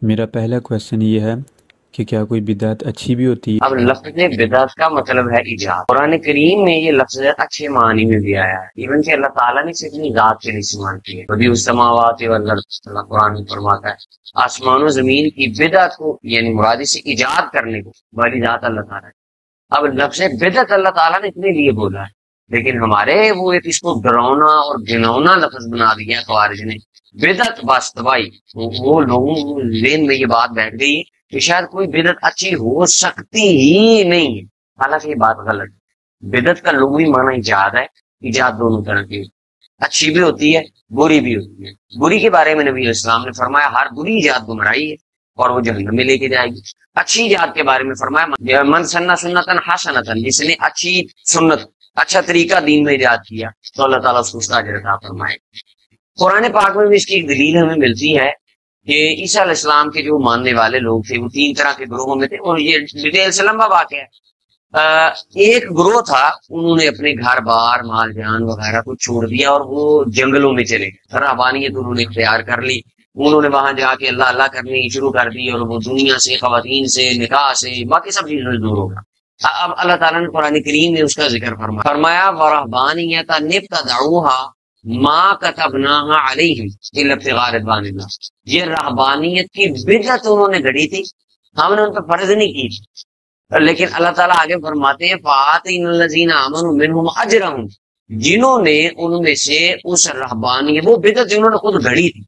میرا پہلا کویشچن یہ ہے کہ کیا کوئی بدعت اچھی بھی ہوتی ہے؟ اب لفظ بدعت کا مطلب ہے ایجاد۔ قرآن کریم میں یہ لفظ اچھے معنی میں بھی آیا ہے، ایون کہ اللہ تعالیٰ نے صرف اپنی ذات کے لیے استعمال کی ہے۔ بدیع السماوات والارض، اللہ قرآن میں فرماتا ہے آسمان و زمین کی بدعت کو یعنی مراد سے ایجاد کرنے کو والی ذات اللہ تعالیٰ ہے۔ اب لفظ بدعت اللہ تعالیٰ نے اتنے لیے بولا ہے، لیکن ہمارے وہ ایک اس کو ڈراؤنا اور گھناؤنا لفظ بنا دیا خوارج نے، بدعت بس تباہی۔ وہ لوگوں ذہن میں یہ بات بیٹھ گئی کہ شاید کوئی بدعت اچھی ہو سکتی ہی نہیں ہے، حالانکہ یہ بات غلط ہے۔ بدعت کا لغوی معنی ایجاد ہے، ایجاد دونوں طرح کی، اچھی بھی ہوتی ہے بری بھی ہوتی ہے۔ بری کے بارے میں نبی علیہ السلام نے فرمایا ہر بری ایجاد گمراہی ہے اور وہ جہنم میں لے کے جائے گی۔ اچھی ایجاد کے بارے میں فرمایا من سنہ سنتن حسنتن، جس نے اچھی سنت اچھا طریقہ دین میں ایجاد کیا تو اللہ تعالیٰ اس کا اجر عطا فرمائے۔ قرآن پاک میں بھی اس کی ایک دلیل ہمیں ملتی ہے کہ عیسیٰ علیہ السلام کے جو ماننے والے لوگ تھے وہ تین طرح کے گروہوں میں تھے، اور یہ ڈیٹیل سے لمبا واقعہ ہے۔ ایک گروہ تھا، انہوں نے اپنے گھر بار مال جان وغیرہ کو چھوڑ دیا اور وہ جنگلوں میں چلے گئے، رہبانیت انہوں نے اختیار کر لی، انہوں نے وہاں جا کے اللہ اللہ کرنی شروع کر دی، اور وہ دنیا سے، خواتین سے، نکاح سے، باقی سب چیزوں سے دور ہوگا۔ اب اللہ تعالیٰ نے قرآن کریم میں اس کا ذکر فرمایا وَرَهْبَانِيَّةً ابْتَدَعُوهَا مَا كَتَبْنَاهَا عَلَيْهِمْ إِلَّا ابْتِغَاءَ رِضْوَانِ اللَّهِ، یہ رہبانیت کی بدعت انہوں نے گھڑی تھی، ہم نے ان پہ فرض نہیں کی تھی، لیکن اللہ تعالیٰ آگے فرماتے ہیں فَآتَيْنَا الَّذِينَ آمَنُوا مِنْهُمْ أَجْرَهُمْ، جنہوں نے ان میں سے اس رہبانیت، وہ بدعت جنہوں نے خود گھڑی تھی،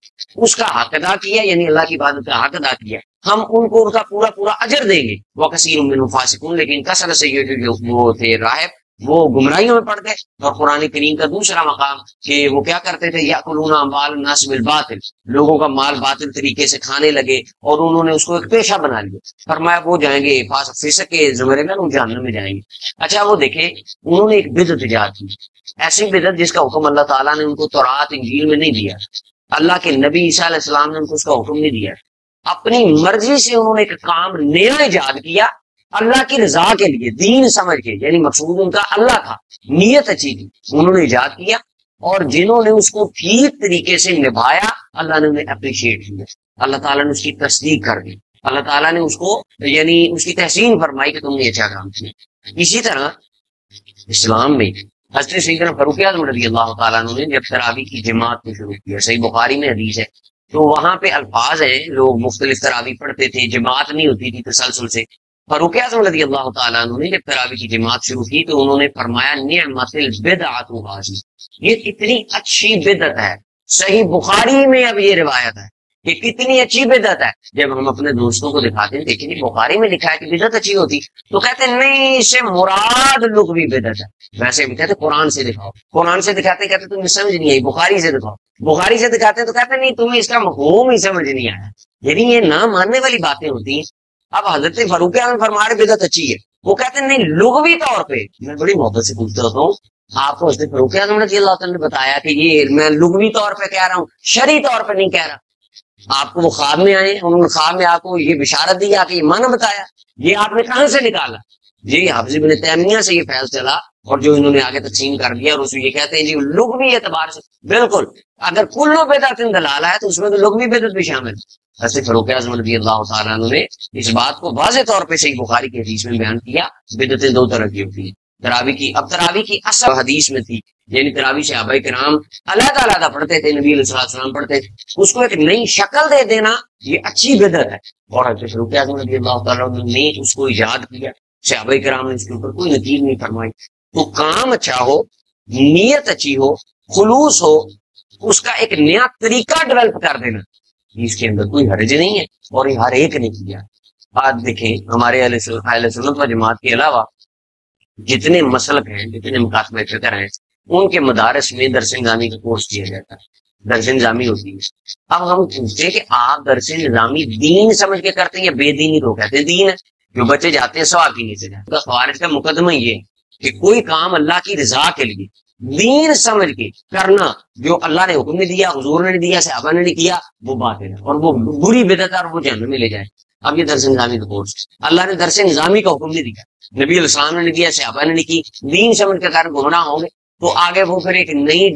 اس کا حق ادا کیا، یعنی اللہ کی عبادت کا حق ادا کیا، ہم ان کو ان کا پورا پورا اجر دیں گے۔ وَكَثِيرٌ مِّنْهُمْ فَاسِقُونَ، لیکن کثرت سے یہ جو وہ تھے راہب وہ گمراہیوں میں پڑ گئے۔ اور قرآن کریم کا دوسرا مقام کہ وہ کیا کرتے تھے یأکلون اموال الناس بالباطل، لوگوں کا مال باطل طریقے سے کھانے لگے اور انہوں نے اس کو ایک پیشہ بنا لیا۔ فرمایا وہ جائیں گے فسق کے زمرے میں، وہ جہنم میں جائیں گے۔ اچھا وہ دیکھیں انہوں نے ایک بدعت ایجاد کی، ایسی بدعت جس کا حکم اللہ تعالیٰ نے ان کو تورات انجیل میں نہیں دیا، اللہ کے نبی عیسیٰ علیہ السلام نے ان کو اس کا حکم نہیں دیا، اپنی مرضی سے انہوں نے ایک کام نیا ایجاد کیا اللہ کی رضا کے لیے، دین سمجھ کے، یعنی مقصود ان کا اللہ تھا، نیت اچھی تھی، انہوں نے ایجاد کیا، اور جنہوں نے اس کو ٹھیک طریقے سے نبھایا اللہ نے انہیں اپریشیٹ کیا، اللہ تعالیٰ نے اس کی تصدیق کر دی، اللہ تعالیٰ نے اس کو یعنی اس کی تحسین فرمائی کہ تم نے اچھا کام کیا۔ اسی طرح اسلام میں حضرت سیدنا فاروق اعظم رضی اللہ تعالیٰ عنہ نے جب تراویح کی جماعت کو شروع کیا، صحیح بخاری میں حدیث ہے، تو وہاں پہ الفاظ ہیں، لوگ مختلف تراویح پڑھتے تھے، جماعت نہیں ہوتی تھی تسلسل سے۔ فاروق اعظم رضی اللہ تعالیٰ عنہ نے جب تراویح کی جماعت شروع کی تو انہوں نے فرمایا نعمت البدعۃ هذه، یہ کتنی اچھی بدعت ہے۔ صحیح بخاری میں اب یہ روایت ہے کہ کتنی اچھی بدعت ہے۔ جب ہم اپنے دوستوں کو دکھاتے ہیں دیکھیں جی بخاری میں لکھا ہے کہ بدعت اچھی ہوتی، تو کہتے ہیں نہیں اس سے مراد لغوی بدعت ہے۔ ویسے بھی کہتے قرآن سے دکھاؤ، قرآن سے دکھاتے ہیں کہتے تمہیں سمجھ نہیں آئی، بخاری سے دکھاؤ، بخاری سے دکھاتے ہیں تو کہتے ہیں نہیں تمہیں اس کا مفہوم ہی سمجھ نہیں آیا۔ یعنی یہ نہ ماننے والی باتیں ہوتی ہیں۔ اب حضرت فاروق اعظم فرما رہے بدعت اچھی ہے، وہ کہتے ہیں نہیں لغوی طور پہ، میں بڑی محبت سے پوچھتا ہوتا ہوں آپ کو حضرت فاروق اعظم رضی اللہ تعالیٰ نے بتایا کہ یہ میں لغوی طور پہ کہہ رہا ہوں، شرعی طور پہ نہیں کہہ رہا۔ آپ کو وہ خواب میں آئے، انہوں نے خواب میں آپ کو یہ بشارت دی، آپ کو یہ معنی بتایا، یہ آپ نے کہاں سے نکالا؟ جی حافظ ابن تیمیہ سے یہ فیض چلا، اور جو انہوں نے آگے تقسیم کر دیا، اور اس میں یہ کہتے ہیں جی لغوی اعتبار سے بالکل اگر کلو بدعت دلالہ ہے تو اس میں تو لغوی بدعت بھی شامل ہے۔ حضرت فاروق اعظم رضی اللہ تعالیٰ عنہ نے اس بات کو واضح طور پہ صحیح بخاری کی حدیث میں بیان کیا، بدعتیں دو طرح کی ہوتی ہیں۔ تراویح کی، اب تراویح کی اصل حدیث میں تھی، یعنی تراویح صحابہ کرام علیحدہ علیحدہ پڑھتے تھے، نبی علیہ السلام پڑھتے تھے، اس کو ایک نئی شکل دے دینا یہ اچھی بدعت ہے، اور حضرت فاروق اعظم رضی اللہ تعالیٰ عنہ نے اس کو ایجاد کیا، صحابہ کرام نے اس کے اوپر کوئی نکیر نہیں فرمائی۔ تو کام اچھا ہو، نیت اچھی ہو، خلوص ہو، اس کا ایک نیا طریقہ ڈیولپ کر دینا، اس کے اندر کوئی حرج نہیں ہے، اور یہ ہر ایک نے کیا۔ آج دیکھیں ہمارے اہل سنت و جماعت کے علاوہ جتنے مسلک ہیں، جتنے مکاتب فکر ہیں، ان کے مدارس میں درس نظامی کا کورس کیا جاتا ہے، درس نظامی ہوتی ہے۔ اب ہم پوچھتے ہیں کہ آپ درس نظامی دین سمجھ کے کرتے ہیں یا بے دینی کو کہتے ہیں؟ دین ہے، جو بچے جاتے ہیں ثواب کی نیچے جاتے ہیں۔ خوارج کا مقدمہ یہ ہے کہ کوئی کام اللہ کی رضا کے لیے دین سمجھ کے کرنا، جو اللہ نے حکم نہیں دیا، حضور نے نہیں دیا، صحابہ نے نہیں کیا، وہ باطل ہے اور وہ بری بدعت ہے اور وہ جہنم میں لے جائے۔ اب یہ درس نظامی کا کورس، اللہ نے درس نظامی کا حکم نہیں دیا، نبی علیہ السلام نے نہیں دیا، صحابہ نے نہیں کی، دین سمجھ کے کار گمراہ ہوں گے، تو آگے وہ پھر ایک نئی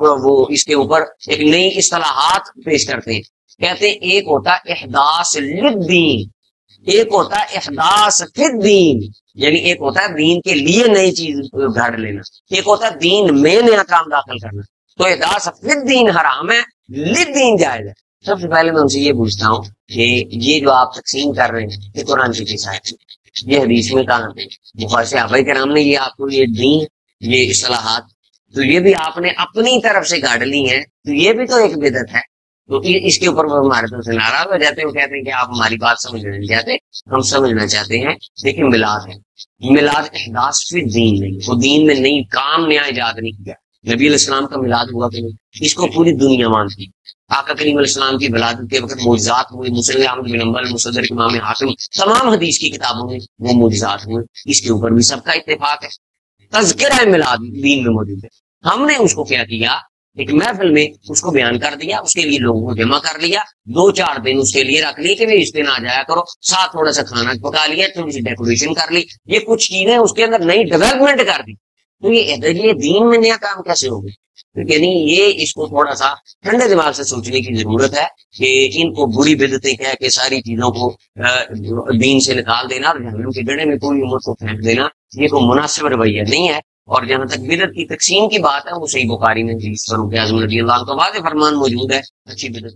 وہ اس کے اوپر ایک نئی اصطلاحات پیش کرتے ہیں کہتے ہیں ایک ہوتا احداث للدین، ایک ہوتا ہے احداث فی الدین، یعنی ایک ہوتا ہے دین کے لیے نئی چیز گھڑ لینا، ایک ہوتا ہے دین میں نیا کام داخل کرنا۔ تو احداث فی الدین حرام ہے، للدین جائز ہے۔ سب سے پہلے میں ان سے یہ پوچھتا ہوں کہ یہ جو آپ تقسیم کر رہے ہیں یہ قرآن کی کس آیت میں، یہ حدیث میں کہاں پہ؟ بخاری صحابہ کرام نے یہ آپ کو یہ دین، یہ اصطلاحات تو یہ بھی آپ نے اپنی طرف سے گاڑ لی ہیں، تو یہ بھی تو ایک بدعت ہے۔ تو اس کے اوپر وہ ہمارے طرف سے ناراض ہو جاتے ہیں، وہ کہتے ہیں کہ آپ ہماری بات سمجھنا نہیں چاہتے، ہم سمجھنا چاہتے ہیں۔ لیکن میلاد ہے، میلاد احداث فی الدین نہیں، وہ دین میں نئی کام نیا ایجاد نہیں کیا۔ نبی علیہ السلام کا میلاد ہوا کہ نہیں، اس کو پوری دنیا مانتی۔ آقا کریم علیہ السلام کی ولادت کے وقت معجزات ہوئے، مسلم احمد بن حنبل، مصدرک امام حاکم، تمام حدیث کی کتابوں میں وہ معجزات ہوئے، اس کے اوپر بھی سب کا اتفاق ہے۔ تذکرہ میلاد دین میں موجود ہے۔ ہم نے اس کو کیا کیا، ایک محفل میں اس کو بیان کر دیا، اس کے لیے لوگوں کو جمع کر لیا، 2-4 دن اس کے لیے رکھ لی کہ اس دن آ جایا کرو، ساتھ تھوڑا سا کھانا پکا لیا، تھوڑی سی ڈیکوریشن کر لی، یہ کچھ چیزیں اس کے اندر نئی ڈیولپمنٹ کر دی۔ تو یہ دین میں نیا کام کیسے ہوگا؟ یعنی یہ اس کو تھوڑا سا ٹھنڈے دماغ سے سوچنے کی ضرورت ہے کہ ان کو بری بدعتیں کہہ کے ساری چیزوں کو دین سے نکال دینا اور جہنم کے گڑھے میں پوری امت کو پھینک دینا، یہ کوئی مناسب رویہ نہیں ہے۔ اور جہاں تک بدعت کی تقسیم کی بات ہے، وہ صحیح بخاری میں حدیث فاروق اعظم رضی اللہ عنہ کا واضح فرمان موجود ہے، اچھی بدعت